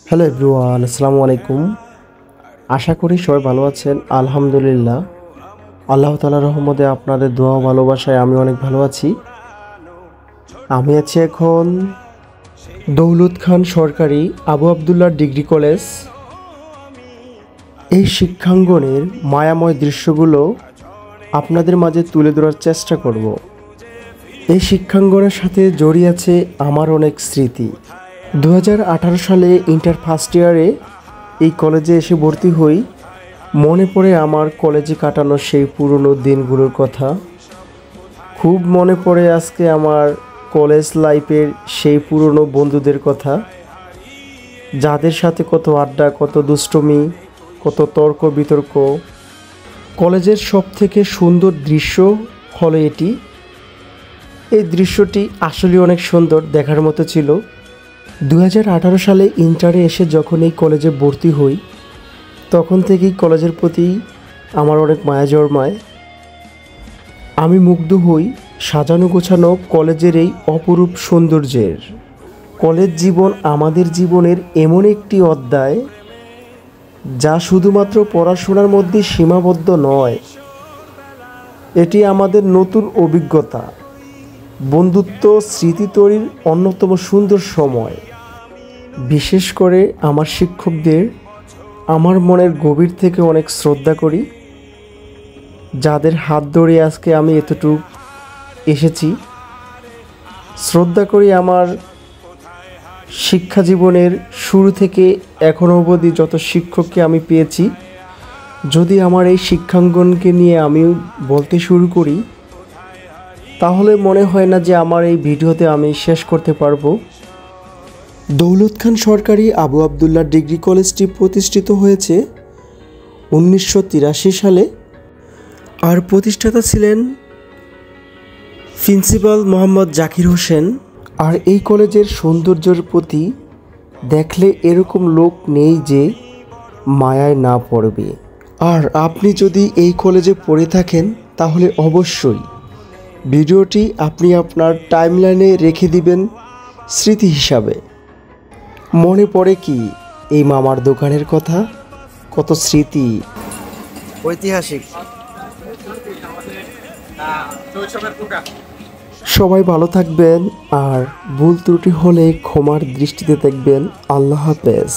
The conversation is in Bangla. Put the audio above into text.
হ্যালো এভরিওয়ান, আসসালামু আলাইকুম। আশা করি সবাই ভালো আছেন। আলহামদুলিল্লাহ, আল্লাহ তাআলার রহমতে আপনাদের দোয়া ও ভালোবাসায় আমি অনেক ভালো আছি। আমি আছি এখন দৌলত খান সরকারি আবু আবদুল্লাহ ডিগ্রি কলেজ। এই শিক্ষাঙ্গনের মায়াময় দৃশ্যগুলো আপনাদের মাঝে তুলে ধরার চেষ্টা করব। এই শিক্ষাঙ্গনের সাথে জড়িয়ে আছে আমার অনেক স্মৃতি। 2018 সালে ইন্টার ফার্স্ট ইয়ারে এই কলেজে এসে ভর্তি হই। মনে পড়ে আমার কলেজে কাটানো সেই পুরনো দিনগুলোর কথা। খুব মনে পড়ে আজকে আমার কলেজ লাইফের সেই পুরনো বন্ধুদের কথা, যাদের সাথে কত আড্ডা, কত দুষ্টুমি, কত তর্ক বিতর্ক। কলেজের সবথেকে সুন্দর দৃশ্য হলো এটি। এই দৃশ্যটি আসলে অনেক সুন্দর, দেখার মতো ছিল। 2018 সালে ইন্টারে এসে যখন এই কলেজে ভর্তি হই, তখন থেকেই কলেজের প্রতি আমার অনেক মায়া জন্মায়। আমি মুগ্ধ হই সাজানো গোছানো কলেজের এই অপরূপ সৌন্দর্যের। কলেজ জীবন আমাদের জীবনের এমন একটি অধ্যায় যা শুধুমাত্র পড়াশোনার মধ্যে সীমাবদ্ধ নয়, এটি আমাদের নতুন অভিজ্ঞতা, বন্ধুত্ব, স্মৃতি তৈরির অন্যতম সুন্দর সময়। বিশেষ করে আমার শিক্ষকদের আমার মনের গভীর থেকে অনেক শ্রদ্ধা করি, যাদের হাত ধরে আজকে আমি এতটুকু এসেছি। শ্রদ্ধা করি আমার শিক্ষা জীবনের শুরু থেকে এখনও অবধি যত শিক্ষককে আমি পেয়েছি। যদি আমার এই শিক্ষাঙ্গনকে নিয়ে আমি বলতে শুরু করি, তাহলে মনে হয় না যে আমার এই ভিডিওতে আমি শেষ করতে পারবো। দৌলত খান সরকারি আবু আবদুল্লাহ ডিগ্রি কলেজটি প্রতিষ্ঠিত হয়েছে 1983 সালে, আর প্রতিষ্ঠাতা ছিলেন প্রিন্সিপাল মোহাম্মদ জাকির হোসেন। আর এই কলেজের সৌন্দর্যের প্রতি দেখলে এরকম লোক নেই যে মায়ায় না পড়বে। আর আপনি যদি এই কলেজে পড়ে থাকেন, তাহলে অবশ্যই ভিডিওটি আপনি আপনার টাইমলাইনে রেখে দিবেন স্মৃতি হিসাবে। মনে পড়ে কি এই মামার দোকানের কথা? কত স্মৃতি, ঐতিহাসিক। সবাই ভালো থাকবেন, আর ভুল ত্রুটি হলে ক্ষমার দৃষ্টিতে দেখবেন। আল্লাহ হাফেজ।